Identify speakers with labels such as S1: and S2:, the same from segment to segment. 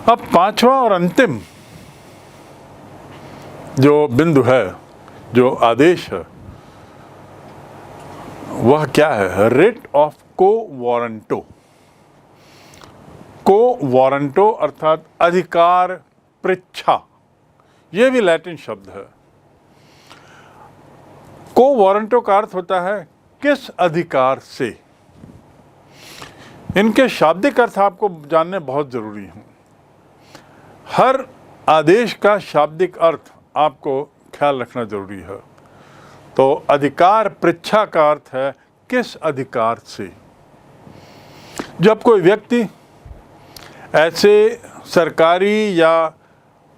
S1: अब पांचवा और अंतिम जो बिंदु है, जो आदेश है, वह क्या है? रिट ऑफ को वारंटो। को वारंटो अर्थात अधिकार पृच्छा, यह भी लैटिन शब्द है। को वारंटो का अर्थ होता है किस अधिकार से। इनके शाब्दिक अर्थ आपको जानने बहुत जरूरी है। हर आदेश का शाब्दिक अर्थ आपको ख्याल रखना जरूरी है। तो अधिकार पृच्छा का अर्थ है किस अधिकार से। जब कोई व्यक्ति ऐसे सरकारी या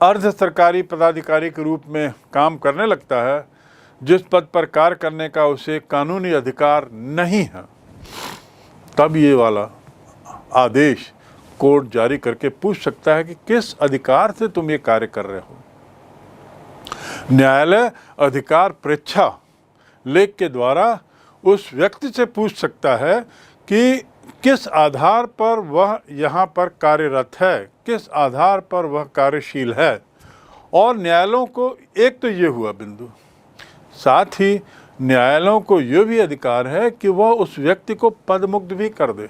S1: अर्ध सरकारी पदाधिकारी के रूप में काम करने लगता है जिस पद पर कार्य करने का उसे कानूनी अधिकार नहीं है, तब ये वाला आदेश कोर्ट जारी करके पूछ सकता है कि किस अधिकार से तुम ये कार्य कर रहे हो। न्यायालय अधिकार पृच्छा लेख के द्वारा उस व्यक्ति से पूछ सकता है कि किस आधार पर वह यहाँ पर कार्यरत है, किस आधार पर वह कार्यशील है। और न्यायालयों को एक तो ये हुआ बिंदु, साथ ही न्यायालयों को यह भी अधिकार है कि वह उस व्यक्ति को पदमुक्त भी कर दे।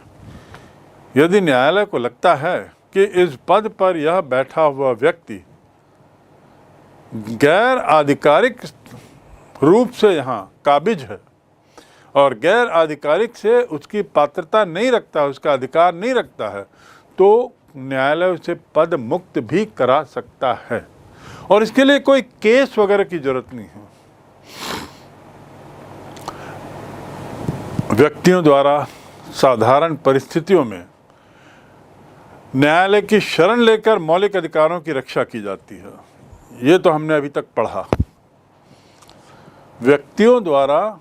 S1: यदि न्यायालय को लगता है कि इस पद पर यह बैठा हुआ व्यक्ति गैर आधिकारिक रूप से यहाँ काबिज है और गैर आधिकारिक से उसकी पात्रता नहीं रखता, उसका अधिकार नहीं रखता है, तो न्यायालय उसे पद मुक्त भी करा सकता है। और इसके लिए कोई केस वगैरह की जरूरत नहीं है। व्यक्तियों द्वारा साधारण परिस्थितियों में न्यायालय की शरण लेकर मौलिक अधिकारों की रक्षा की जाती है। ये तो हमने अभी तक पढ़ा। व्यक्तियों द्वारा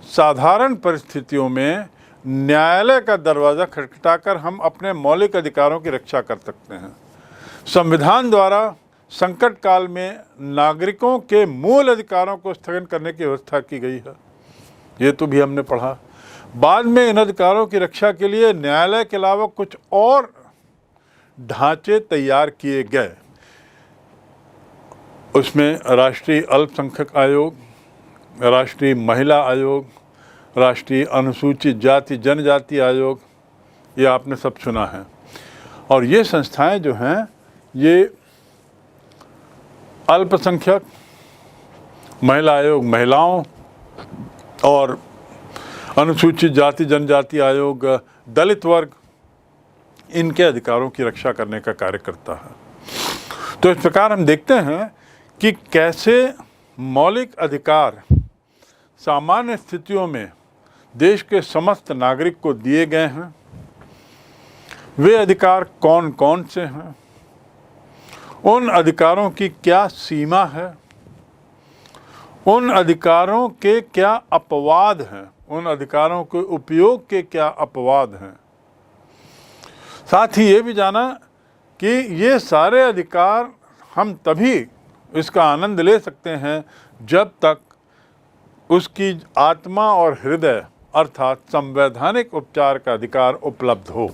S1: साधारण परिस्थितियों में न्यायालय का दरवाज़ा खटखटाकर हम अपने मौलिक अधिकारों की रक्षा कर सकते हैं। संविधान द्वारा संकट काल में नागरिकों के मूल अधिकारों को स्थगन करने की व्यवस्था की गई है। ये तो भी हमने पढ़ा। बाद में इन अधिकारों की रक्षा के लिए न्यायालय के अलावा कुछ और ढांचे तैयार किए गए। उसमें राष्ट्रीय अल्पसंख्यक आयोग, राष्ट्रीय महिला आयोग, राष्ट्रीय अनुसूचित जाति जनजाति आयोग, ये आपने सब सुना है। और ये संस्थाएं जो हैं, ये अल्पसंख्यक, महिला आयोग महिलाओं, और अनुसूचित जाति जनजाति आयोग दलित वर्ग, इनके अधिकारों की रक्षा करने का कार्य करता है। तो इस प्रकार हम देखते हैं कि कैसे मौलिक अधिकार सामान्य स्थितियों में देश के समस्त नागरिक को दिए गए हैं। वे अधिकार कौन कौन से हैं, उन अधिकारों की क्या सीमा है, उन अधिकारों के क्या अपवाद हैं, उन अधिकारों के उपयोग के क्या अपवाद हैं। साथ ही ये भी जाना कि ये सारे अधिकार हम तभी इसका आनंद ले सकते हैं जब तक उसकी आत्मा और हृदय अर्थात संवैधानिक उपचार का अधिकार उपलब्ध हो।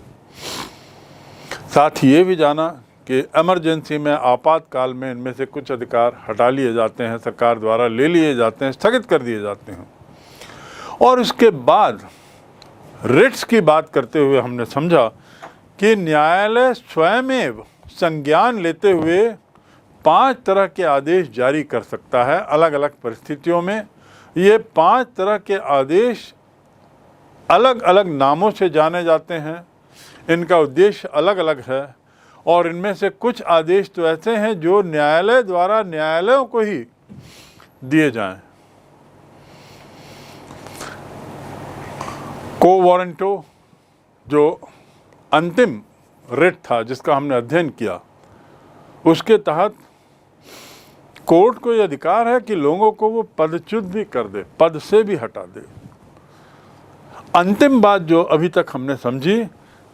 S1: साथ ही ये भी जाना कि इमरजेंसी में, आपातकाल में इनमें से कुछ अधिकार हटा लिए जाते हैं, सरकार द्वारा ले लिए जाते हैं, स्थगित कर दिए जाते हैं। और इसके बाद रिट्स की बात करते हुए हमने समझा कि न्यायालय स्वयं संज्ञान लेते हुए 5 तरह के आदेश जारी कर सकता है अलग अलग परिस्थितियों में। ये 5 तरह के आदेश अलग अलग नामों से जाने जाते हैं, इनका उद्देश्य अलग अलग है। और इनमें से कुछ आदेश तो ऐसे हैं जो न्यायालय द्वारा न्यायालयों को ही दिए जाएं। को वारंटो जो अंतिम रिट था जिसका हमने अध्ययन किया, उसके तहत कोर्ट को यह अधिकार है कि लोगों को वो पदच्युत भी कर दे, पद से भी हटा दे। अंतिम बात जो अभी तक हमने समझी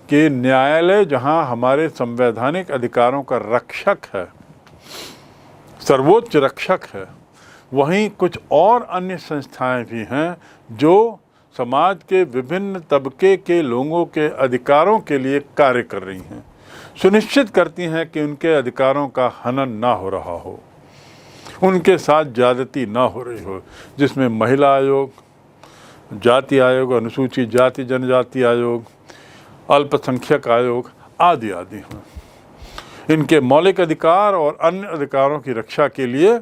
S1: कि न्यायालय जहां हमारे संवैधानिक अधिकारों का रक्षक है, सर्वोच्च रक्षक है, वहीं कुछ और अन्य संस्थाएं भी हैं जो समाज के विभिन्न तबके के लोगों के अधिकारों के लिए कार्य कर रही हैं। सुनिश्चित करती हैं कि उनके अधिकारों का हनन ना हो रहा हो, उनके साथ ज्यादती ना हो रही हो, जिसमें महिला आयोग, जाति आयोग, अनुसूचित जाति जनजाति आयोग, अल्पसंख्यक आयोग आदि आदि हैं। इनके मौलिक अधिकार और अन्य अधिकारों की रक्षा के लिए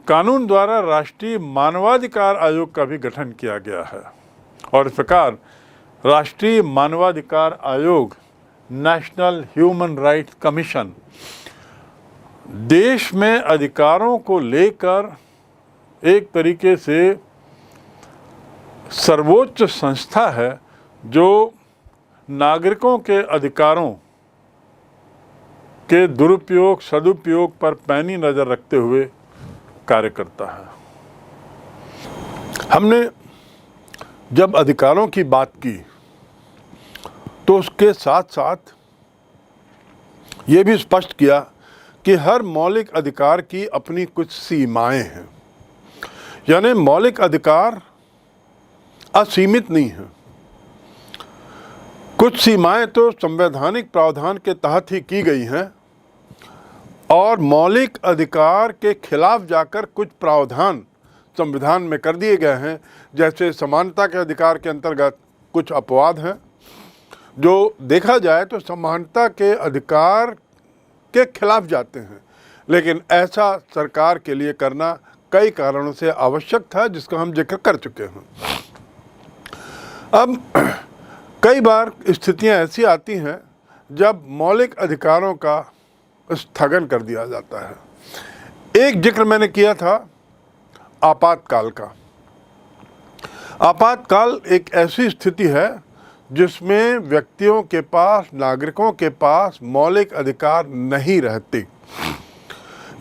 S1: कानून द्वारा राष्ट्रीय मानवाधिकार आयोग का भी गठन किया गया है और इस प्रकार राष्ट्रीय मानवाधिकार आयोग, नेशनल ह्यूमन राइट्स कमीशन, देश में अधिकारों को लेकर एक तरीके से सर्वोच्च संस्था है जो नागरिकों के अधिकारों के दुरुपयोग सदुपयोग पर पैनी नज़र रखते हुए कार्य करता है। हमने जब अधिकारों की बात की तो उसके साथ साथ ये भी स्पष्ट किया कि हर मौलिक अधिकार की अपनी कुछ सीमाएं हैं, यानी मौलिक अधिकार असीमित नहीं है। कुछ सीमाएं तो संवैधानिक प्रावधान के तहत ही की गई हैं और मौलिक अधिकार के खिलाफ जाकर कुछ प्रावधान संविधान में कर दिए गए हैं। जैसे समानता के अधिकार के अंतर्गत कुछ अपवाद हैं जो देखा जाए तो समानता के अधिकार के खिलाफ जाते हैं, लेकिन ऐसा सरकार के लिए करना कई कारणों से आवश्यक था जिसका हम जिक्र कर चुके हैं। अब कई बार स्थितियां ऐसी आती हैं जब मौलिक अधिकारों का स्थगन कर दिया जाता है। एक जिक्र मैंने किया था आपातकाल का। आपातकाल एक ऐसी स्थिति है जिसमें व्यक्तियों के पास, नागरिकों के पास मौलिक अधिकार नहीं रहते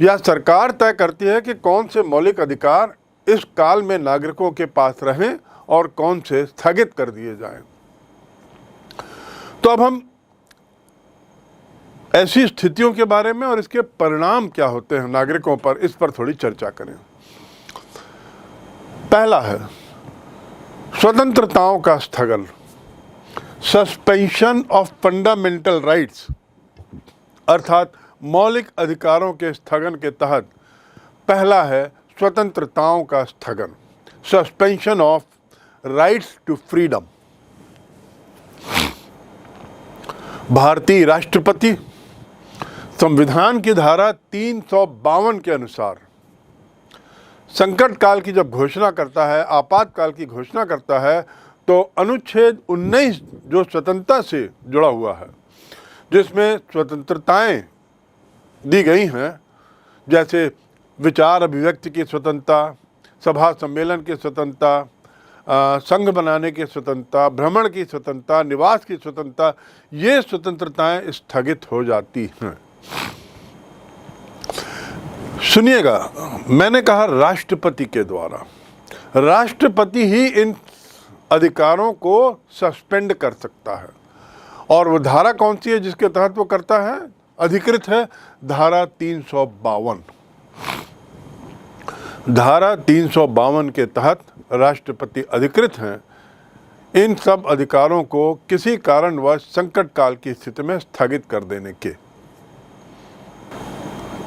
S1: या सरकार तय करती है कि कौन से मौलिक अधिकार इस काल में नागरिकों के पास रहें और कौन से स्थगित कर दिए जाएं। तो अब हम ऐसी स्थितियों के बारे में और इसके परिणाम क्या होते हैं नागरिकों पर, इस पर थोड़ी चर्चा करें। पहला है स्वतंत्रताओं का स्थगन, सस्पेंशन ऑफ फंडामेंटल राइट्स, अर्थात मौलिक अधिकारों के स्थगन के तहत पहला है स्वतंत्रताओं का स्थगन, suspension of rights to freedom. भारतीय राष्ट्रपति संविधान की धारा 352 के अनुसार संकट काल की जब घोषणा करता है, आपातकाल की घोषणा करता है, तो अनुच्छेद 19 जो स्वतंत्रता से जुड़ा हुआ है, जिसमें स्वतंत्रताएं दी गई हैं, जैसे विचार अभिव्यक्ति की स्वतंत्रता, सभा सम्मेलन की स्वतंत्रता, संघ बनाने की स्वतंत्रता, भ्रमण की स्वतंत्रता, निवास की स्वतंत्रता, ये स्वतंत्रताएं स्थगित हो जाती हैं। सुनिएगा, मैंने कहा राष्ट्रपति के द्वारा, राष्ट्रपति ही इन अधिकारों को सस्पेंड कर सकता है और वो धारा कौन सी है जिसके तहत वो करता है? अधिकृत है धारा 352। धारा 352 के तहत राष्ट्रपति अधिकृत हैं इन सब अधिकारों को किसी कारणवश संकट काल की स्थिति में स्थगित कर देने के।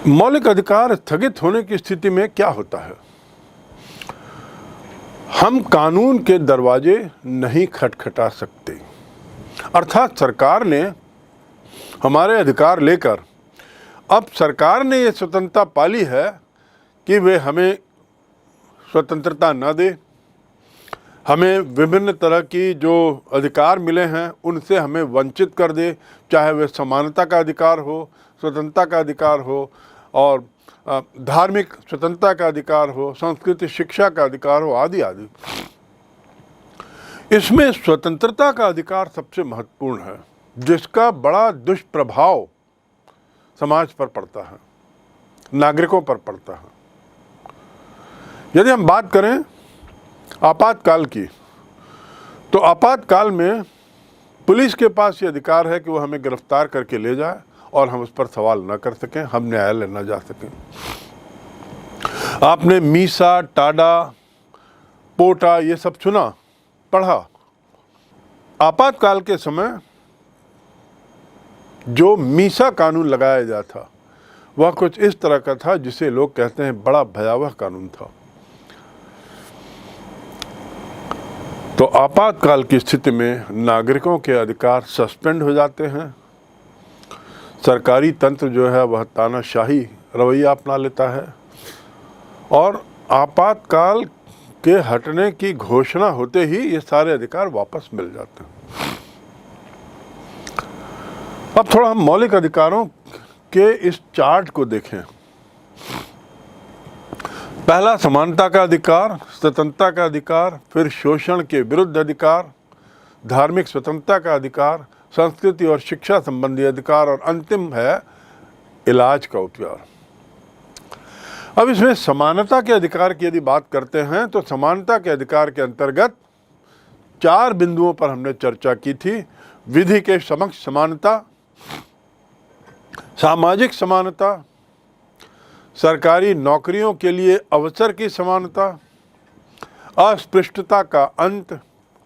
S1: मौलिक अधिकार स्थगित होने की स्थिति में क्या होता है? हम कानून के दरवाजे नहीं खटखटा सकते, अर्थात सरकार ने हमारे अधिकार लेकर, अब सरकार ने ये स्वतंत्रता पाली है कि वे हमें स्वतंत्रता न दे, हमें विभिन्न तरह की जो अधिकार मिले हैं उनसे हमें वंचित कर दे, चाहे वे समानता का अधिकार हो, स्वतंत्रता का अधिकार हो और धार्मिक स्वतंत्रता का अधिकार हो, संस्कृति शिक्षा का अधिकार हो, आदि आदि। इसमें स्वतंत्रता का अधिकार सबसे महत्वपूर्ण है, जिसका बड़ा दुष्प्रभाव समाज पर पड़ता है, नागरिकों पर पड़ता है। यदि हम बात करें आपातकाल की, तो आपातकाल में पुलिस के पास ये अधिकार है कि वो हमें गिरफ्तार करके ले जाए और हम उस पर सवाल न कर सकें, हम न्यायालय न जा सकें। आपने मीसा, टाडा, पोटा ये सब सुना, पढ़ा। आपातकाल के समय जो मीसा कानून लगाया गया था वह कुछ इस तरह का था जिसे लोग कहते हैं बड़ा भयावह कानून था। तो आपातकाल की स्थिति में नागरिकों के अधिकार सस्पेंड हो जाते हैं, सरकारी तंत्र जो है वह तानाशाही रवैया अपना लेता है और आपातकाल के हटने की घोषणा होते ही ये सारे अधिकार वापस मिल जाते हैं। अब थोड़ा हम मौलिक अधिकारों के इस चार्ट को देखें। पहला समानता का अधिकार, स्वतंत्रता का अधिकार, फिर शोषण के विरुद्ध अधिकार, धार्मिक स्वतंत्रता का अधिकार, संस्कृति और शिक्षा संबंधी अधिकार और अंतिम है इलाज का उपचार। अब इसमें समानता के अधिकार की यदि बात करते हैं तो समानता के अधिकार के अंतर्गत 4 बिंदुओं पर हमने चर्चा की थी। विधि के समक्ष समानता, सामाजिक समानता, सरकारी नौकरियों के लिए अवसर की समानता, अस्पृश्यता का अंत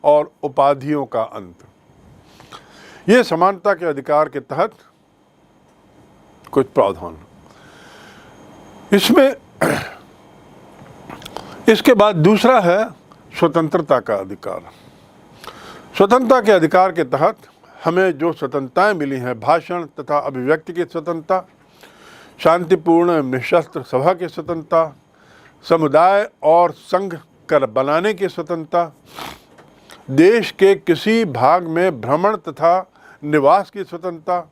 S1: और उपाधियों का अंत। ये समानता के अधिकार के तहत कुछ प्रावधान। इसमें इसके बाद दूसरा है स्वतंत्रता का अधिकार। स्वतंत्रता के अधिकार के तहत हमें जो स्वतंत्रताएं मिली हैं, भाषण तथा अभिव्यक्ति की स्वतंत्रता, शांतिपूर्ण निशस्त्र सभा की स्वतंत्रता, समुदाय और संघ कर बनाने की स्वतंत्रता, देश के किसी भाग में भ्रमण तथा निवास की स्वतंत्रता,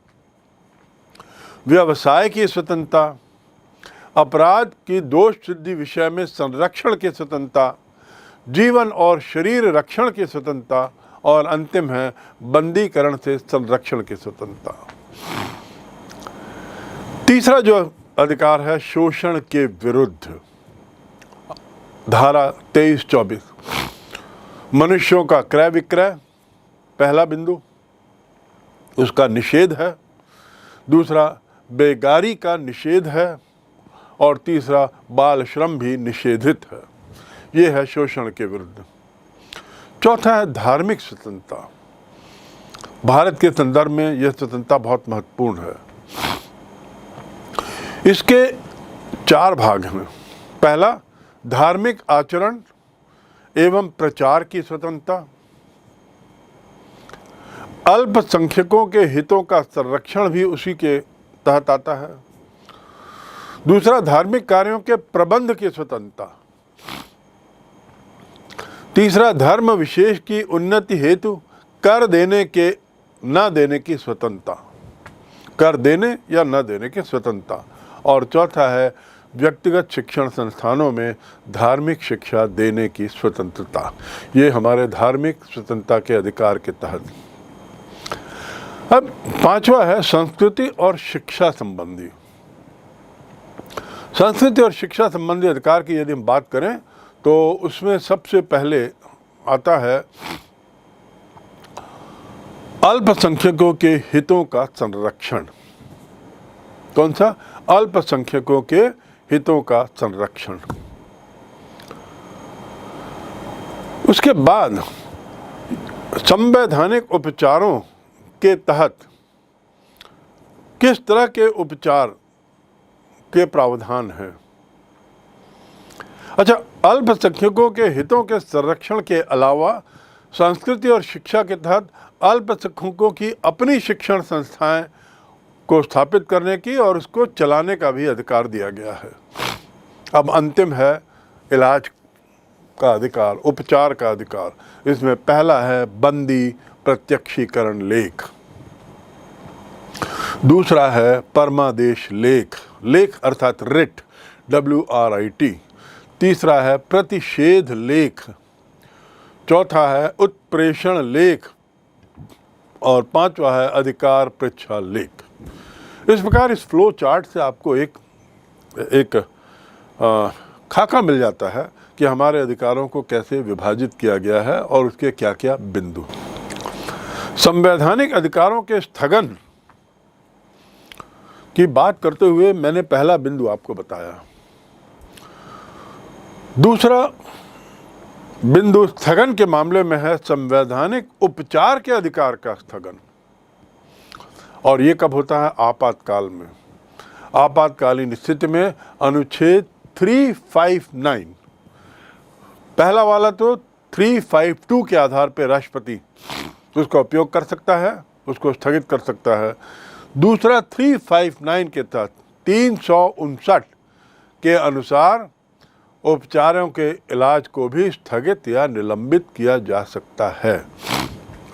S1: व्यवसाय की स्वतंत्रता, अपराध की दोष सिद्धि विषय में संरक्षण की स्वतंत्रता, जीवन और शरीर रक्षण की स्वतंत्रता और अंतिम है बंदीकरण से संरक्षण की स्वतंत्रता। तीसरा जो अधिकार है शोषण के विरुद्ध, धारा 23-24, मनुष्यों का क्रय विक्रय पहला बिंदु, उसका निषेध है। दूसरा बेगारी का निषेध है और तीसरा बाल श्रम भी निषेधित है। ये है शोषण के विरुद्ध। चौथा है धार्मिक स्वतंत्रता। भारत के संदर्भ में यह स्वतंत्रता बहुत महत्वपूर्ण है। इसके 4 भाग हैं। पहला, धार्मिक आचरण एवं प्रचार की स्वतंत्रता, अल्पसंख्यकों के हितों का संरक्षण भी उसी के तहत आता है। दूसरा, धार्मिक कार्यों के प्रबंध की स्वतंत्रता। तीसरा, धर्म विशेष की उन्नति हेतु कर देने के न देने की स्वतंत्रता, कर देने या न देने की स्वतंत्रता। और चौथा है व्यक्तिगत शिक्षण संस्थानों में धार्मिक शिक्षा देने की स्वतंत्रता। ये हमारे धार्मिक स्वतंत्रता के अधिकार के तहत। अब पांचवा है संस्कृति और शिक्षा संबंधी। संस्कृति और शिक्षा संबंधी अधिकार की यदि हम बात करें तो उसमें सबसे पहले आता है अल्पसंख्यकों के हितों का संरक्षण। कौन सा? अल्पसंख्यकों के हितों का संरक्षण। उसके बाद संवैधानिक उपचारों के तहत किस तरह के उपचार के प्रावधान हैं। अच्छा, अल्पसंख्यकों के हितों के संरक्षण के अलावा संस्कृति और शिक्षा के तहत अल्पसंख्यकों की अपनी शिक्षण संस्थाएं को स्थापित करने की और उसको चलाने का भी अधिकार दिया गया है। अब अंतिम है इलाज का अधिकार, उपचार का अधिकार। इसमें पहला है बंदी प्रत्यक्षीकरण लेख, दूसरा है परमादेश लेख, लेख अर्थात रिट, WRIT, तीसरा है प्रतिषेध लेख, चौथा है उत्प्रेषण लेख और पांचवा है अधिकार परीक्षा लेख। इस प्रकार इस फ्लो चार्ट से आपको एक खाका मिल जाता है कि हमारे अधिकारों को कैसे विभाजित किया गया है और उसके क्या क्या बिंदु। संवैधानिक अधिकारों के स्थगन की बात करते हुए मैंने पहला बिंदु आपको बताया। दूसरा बिंदु स्थगन के मामले में है संवैधानिक उपचार के अधिकार का स्थगन। और ये कब होता है? आपातकाल में। आपातकालीन स्थिति में अनुच्छेद 359, पहला वाला तो 352 के आधार पर राष्ट्रपति उसका उपयोग कर सकता है, उसको स्थगित कर सकता है। दूसरा 359 के तहत 359 के अनुसार उपचारों के इलाज को भी स्थगित या निलंबित किया जा सकता है,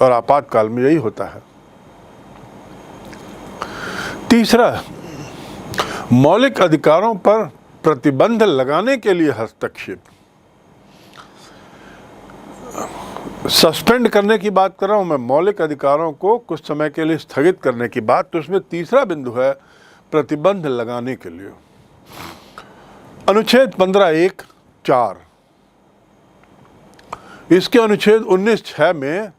S1: और आपातकाल में यही होता है। तीसरा, मौलिक अधिकारों पर प्रतिबंध लगाने के लिए हस्तक्षेप। सस्पेंड करने की बात कर रहा हूं मैं, मौलिक अधिकारों को कुछ समय के लिए स्थगित करने की बात, तो उसमें तीसरा बिंदु है प्रतिबंध लगाने के लिए। अनुच्छेद 15(1)(4), इसके अनुच्छेद 19(6) में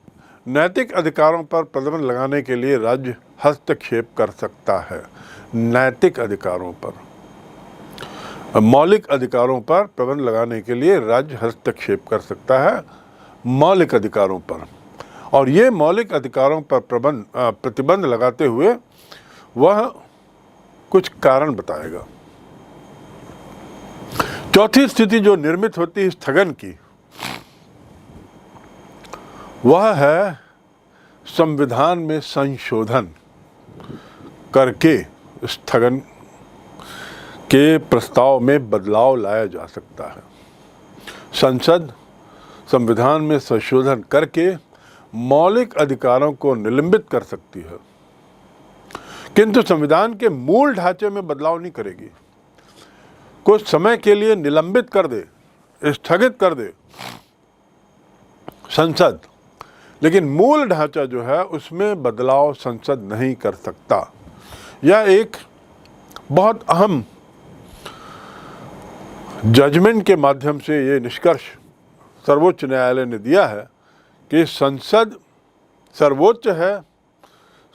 S1: नैतिक अधिकारों पर प्रतिबंध लगाने के लिए राज्य हस्तक्षेप कर सकता है। नैतिक अधिकारों पर, मौलिक अधिकारों पर प्रतिबंध लगाने के लिए राज्य हस्तक्षेप कर सकता है, मौलिक अधिकारों पर। और ये मौलिक अधिकारों पर प्रतिबंध लगाते हुए वह कुछ कारण बताएगा। चौथी स्थिति जो निर्मित होती है स्थगन की, वह है संविधान में संशोधन करके स्थगन के प्रस्ताव में बदलाव लाया जा सकता है। संसद संविधान में संशोधन करके मौलिक अधिकारों को निलंबित कर सकती है, किंतु संविधान के मूल ढांचे में बदलाव नहीं करेगी। कुछ समय के लिए निलंबित कर दे, स्थगित कर दे संसद, लेकिन मूल ढांचा जो है उसमें बदलाव संसद नहीं कर सकता। यह एक बहुत अहम जजमेंट के माध्यम से ये निष्कर्ष सर्वोच्च न्यायालय ने दिया है कि संसद सर्वोच्च है,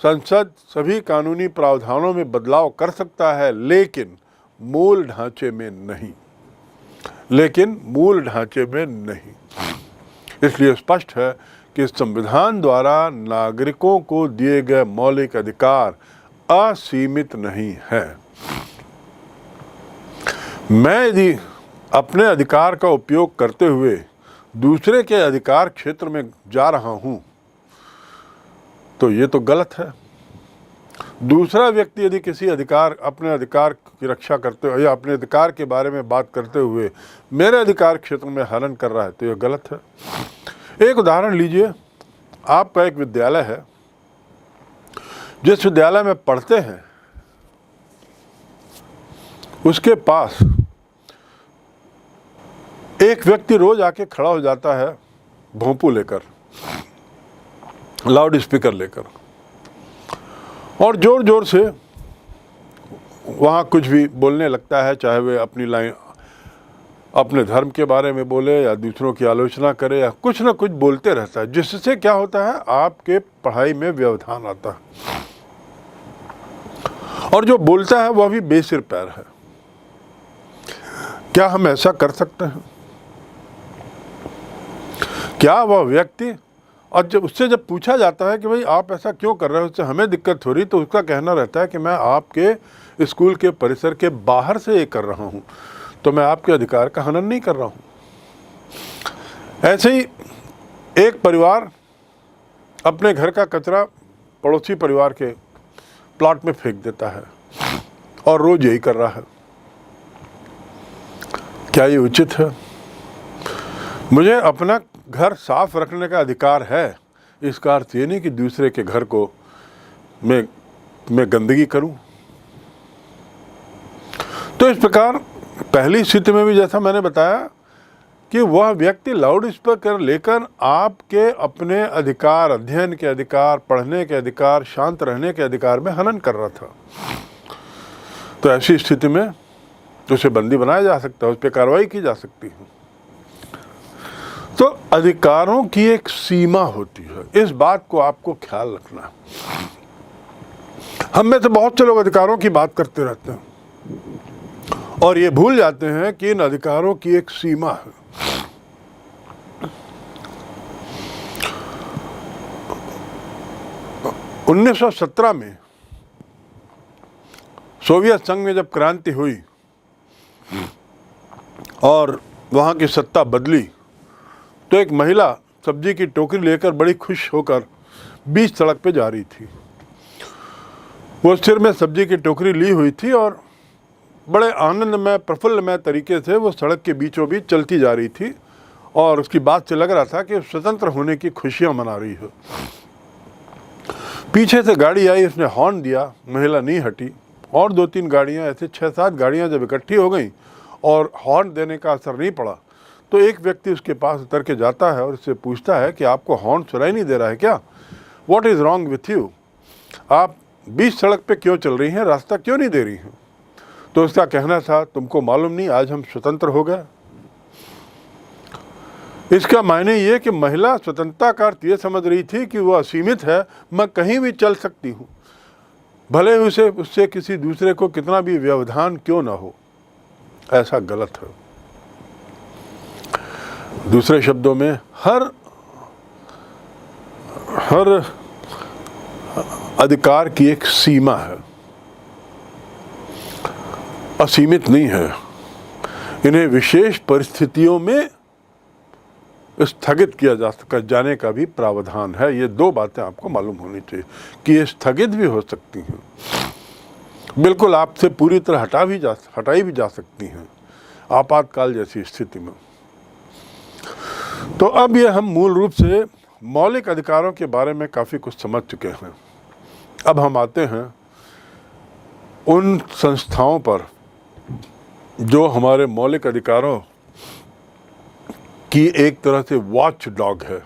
S1: संसद सभी कानूनी प्रावधानों में बदलाव कर सकता है, लेकिन मूल ढांचे में नहीं, लेकिन मूल ढांचे में नहीं। इसलिए स्पष्ट है कि संविधान द्वारा नागरिकों को दिए गए मौलिक अधिकार असीमित नहीं है। मैं यदि अपने अधिकार का उपयोग करते हुए दूसरे के अधिकार क्षेत्र में जा रहा हूं, तो ये तो गलत है। दूसरा व्यक्ति यदि किसी अपने अधिकार की रक्षा करते हुए या अपने अधिकार के बारे में बात करते हुए मेरे अधिकार क्षेत्र में हनन कर रहा है, तो यह गलत है। एक उदाहरण लीजिए, आपका एक विद्यालय है, जिस विद्यालय में पढ़ते हैं उसके पास एक व्यक्ति रोज आके खड़ा हो जाता है भोंपू लेकर, लाउड स्पीकर लेकर, और जोर जोर से वहाँ कुछ भी बोलने लगता है, चाहे वे अपनी लाइन अपने धर्म के बारे में बोले या दूसरों की आलोचना करे या कुछ ना कुछ बोलते रहता है, जिससे क्या होता है, आपके पढ़ाई में व्यवधान आता है। और जो बोलता है वह भी बेसिर पैर है। क्या हम ऐसा कर सकते हैं? क्या वह व्यक्ति, और जब उससे पूछा जाता है कि भाई आप ऐसा क्यों कर रहे हो, उससे हमें दिक्कत हो रही, तो उसका कहना रहता है कि मैं आपके स्कूल के परिसर के बाहर से ये कर रहा हूं, तो मैं आपके अधिकार का हनन नहीं कर रहा हूं। ऐसे ही एक परिवार अपने घर का कचरा पड़ोसी परिवार के प्लॉट में फेंक देता है और रोज यही कर रहा है। क्या ये उचित है? मुझे अपना घर साफ रखने का अधिकार है, इसका अर्थ ये नहीं कि दूसरे के घर को मैं गंदगी करूं। तो इस प्रकार पहली स्थिति में भी जैसा मैंने बताया कि वह व्यक्ति लाउड स्पीकर लेकर आपके अपने अधिकार, अध्ययन के अधिकार, पढ़ने के अधिकार, शांत रहने के अधिकार में हनन कर रहा था। तो ऐसी स्थिति में उसे बंदी बनाया जा सकता है, उस पर कार्रवाई की जा सकती है। तो अधिकारों की एक सीमा होती है, इस बात को आपको ख्याल रखना। हम में से बहुत से लोग अधिकारों की बात करते रहते हैं और ये भूल जाते हैं कि इन अधिकारों की एक सीमा है। उन्नीस 1917 में सोवियत संघ में जब क्रांति हुई और वहाँ की सत्ता बदली, तो एक महिला सब्जी की टोकरी लेकर बड़ी खुश होकर बीच सड़क पे जा रही थी। वो सिर में सब्जी की टोकरी ली हुई थी और बड़े आनंदमय प्रफुल्लमय तरीके से वो सड़क के बीचों बीच चलती जा रही थी और उसकी बात से लग रहा था कि स्वतंत्र होने की खुशियाँ मना रही हो। पीछे से गाड़ी आई, उसने हॉर्न दिया, महिला नहीं हटी और 2-3 गाड़ियाँ, ऐसे 6-7 गाड़ियाँ जब इकट्ठी हो गई और हॉर्न देने का असर नहीं पड़ा, तो एक व्यक्ति उसके पास उतर के जाता है और उससे पूछता है कि आपको हॉर्न सुनाई नहीं दे रहा है क्या? What is wrong with you? आप बीच सड़क पे क्यों चल रही हैं, रास्ता क्यों नहीं दे रही हैं? तो उसका कहना था, तुमको मालूम नहीं आज हम स्वतंत्र हो गए। इसका मायने ये कि महिला स्वतंत्रता का अर्थ ये समझ रही थी कि वो असीमित है, मैं कहीं भी चल सकती हूँ, भले उससे किसी दूसरे को कितना भी व्यवधान क्यों ना हो। ऐसा गलत है। दूसरे शब्दों में हर अधिकार की एक सीमा है, असीमित नहीं है। इन्हें विशेष परिस्थितियों में स्थगित किया जाने का भी प्रावधान है। ये 2 बातें आपको मालूम होनी चाहिए कि ये स्थगित भी हो सकती हैं, बिल्कुल आपसे पूरी तरह हटाई भी जा सकती हैं आपातकाल जैसी स्थिति में। तो अब ये हम मूल रूप से मौलिक अधिकारों के बारे में काफ़ी कुछ समझ चुके हैं। अब हम आते हैं उन संस्थाओं पर जो हमारे मौलिक अधिकारों की एक तरह से वॉच डॉग है।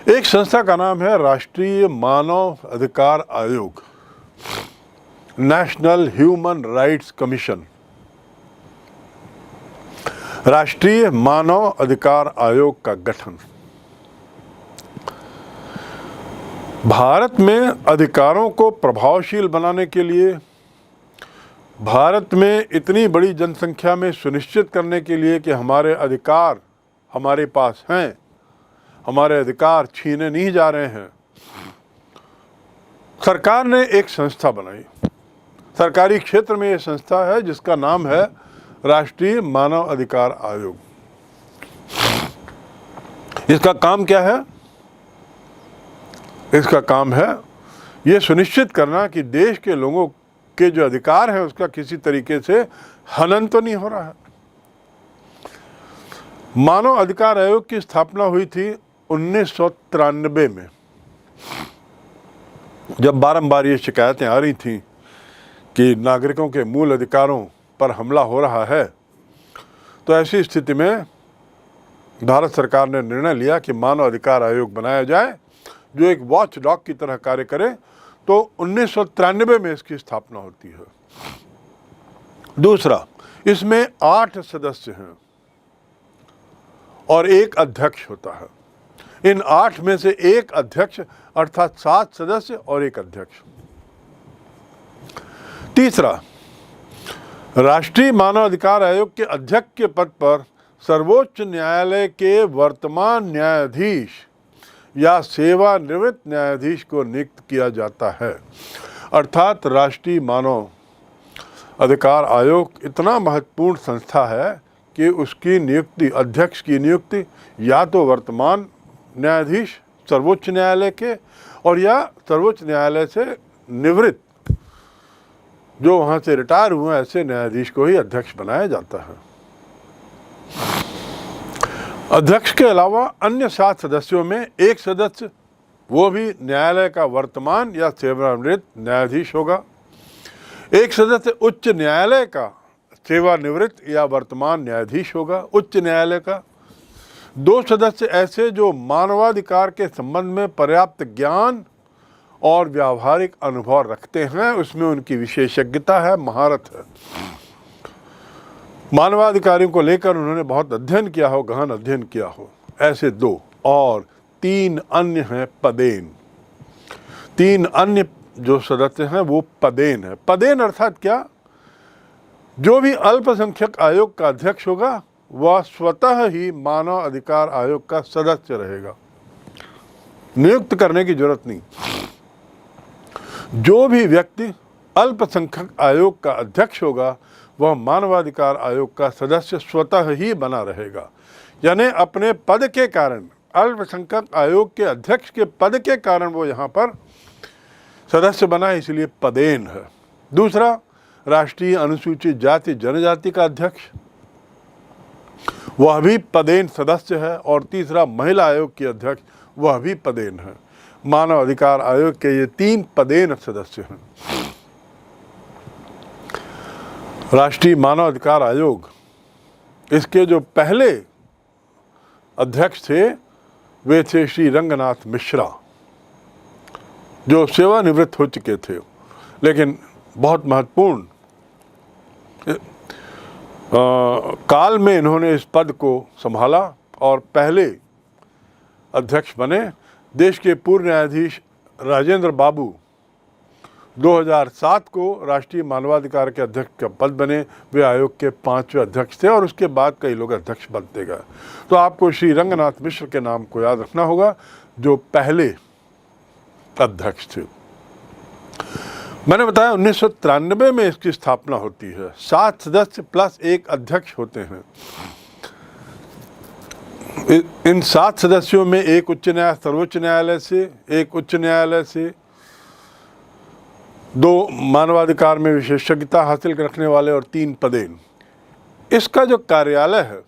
S1: एक संस्था का नाम है राष्ट्रीय मानव अधिकार आयोग, नेशनल ह्यूमन राइट्स कमीशन। राष्ट्रीय मानव अधिकार आयोग का गठन भारत में अधिकारों को प्रभावशील बनाने के लिए, भारत में इतनी बड़ी जनसंख्या में सुनिश्चित करने के लिए कि हमारे अधिकार हमारे पास हैं, हमारे अधिकार छीने नहीं जा रहे हैं, सरकार ने एक संस्था बनाई। सरकारी क्षेत्र में ये संस्था है जिसका नाम है राष्ट्रीय मानव अधिकार आयोग। इसका काम क्या है? इसका काम है ये सुनिश्चित करना कि देश के लोगों के जो अधिकार है उसका किसी तरीके से हनन तो नहीं हो रहा है। मानव अधिकार आयोग की स्थापना हुई थी 1993 में, जब बारंबार ये शिकायतें आ रही थीं कि नागरिकों के मूल अधिकारों पर हमला हो रहा है। तो ऐसी स्थिति में भारत सरकार ने निर्णय लिया कि मानव अधिकार आयोग बनाया जाए जो एक वॉच डॉग की तरह कार्य करे। तो 1993 में इसकी स्थापना होती है। दूसरा, इसमें 8 सदस्य हैं और एक अध्यक्ष होता है। इन 8 में से एक अध्यक्ष, अर्थात 7 सदस्य और एक अध्यक्ष। तीसरा, राष्ट्रीय मानव अधिकार आयोग के अध्यक्ष के पद पर सर्वोच्च न्यायालय के वर्तमान न्यायाधीश या सेवानिवृत्त न्यायाधीश को नियुक्त किया जाता है। अर्थात राष्ट्रीय मानव अधिकार आयोग इतना महत्वपूर्ण संस्था है कि उसकी नियुक्ति, अध्यक्ष की नियुक्ति या तो वर्तमान न्यायाधीश सर्वोच्च न्यायालय के और या सर्वोच्च न्यायालय से निवृत्त जो वहाँ से रिटायर हुए ऐसे न्यायाधीश को ही अध्यक्ष बनाया जाता है। अध्यक्ष के अलावा अन्य 7 सदस्यों में एक सदस्य, वो भी न्यायालय का वर्तमान या सेवानिवृत्त न्यायाधीश होगा। एक सदस्य उच्च न्यायालय का सेवानिवृत्त या वर्तमान न्यायाधीश होगा, उच्च न्यायालय का। 2 सदस्य ऐसे जो मानवाधिकार के संबंध में पर्याप्त ज्ञान और व्यावहारिक अनुभव रखते हैं, उसमें उनकी विशेषज्ञता है, महारत है। मानवाधिकारियों को लेकर उन्होंने बहुत अध्ययन किया हो, गहन अध्ययन किया हो, ऐसे 2। और 3 अन्य हैं पदेन। 3 अन्य जो सदस्य हैं वो पदेन है। पदेन अर्थात क्या? जो भी अल्पसंख्यक आयोग का अध्यक्ष होगा वह स्वतः ही मानव अधिकार आयोग का सदस्य रहेगा, नियुक्त करने की जरूरत नहीं। जो भी व्यक्ति अल्पसंख्यक आयोग का अध्यक्ष होगा वह मानवाधिकार आयोग का सदस्य स्वतः ही बना रहेगा। यानी अपने पद के कारण, अल्पसंख्यक आयोग के अध्यक्ष के पद के कारण वो यहाँ पर सदस्य बना, इसलिए पदेन है। दूसरा, राष्ट्रीय अनुसूचित जाति जनजाति का अध्यक्ष, वह भी पदेन सदस्य है। और तीसरा, महिला आयोग की अध्यक्ष, वह भी पदेन है। मानव अधिकार आयोग के ये 3 पदेन सदस्य हैं। राष्ट्रीय मानव अधिकार आयोग, इसके जो पहले अध्यक्ष थे वे थे श्री रंगनाथ मिश्रा, जो सेवानिवृत्त हो चुके थे, लेकिन बहुत महत्वपूर्ण काल में इन्होंने इस पद को संभाला और पहले अध्यक्ष बने। देश के पूर्व न्यायाधीश राजेंद्र बाबू 2007 को राष्ट्रीय मानवाधिकार के अध्यक्ष का पद बने। वे आयोग के 5वें अध्यक्ष थे और उसके बाद कई लोग अध्यक्ष बनते गए। तो आपको श्री रंगनाथ मिश्र के नाम को याद रखना होगा, जो पहले अध्यक्ष थे। मैंने बताया 1993 में इसकी स्थापना होती है। 7 सदस्य प्लस 1 अध्यक्ष होते हैं। इन 7 सदस्यों में एक सर्वोच्च न्यायालय से, एक उच्च न्यायालय से, 2 मानवाधिकार में विशेषज्ञता हासिल रखने वाले और 3 पदेन। इसका जो कार्यालय है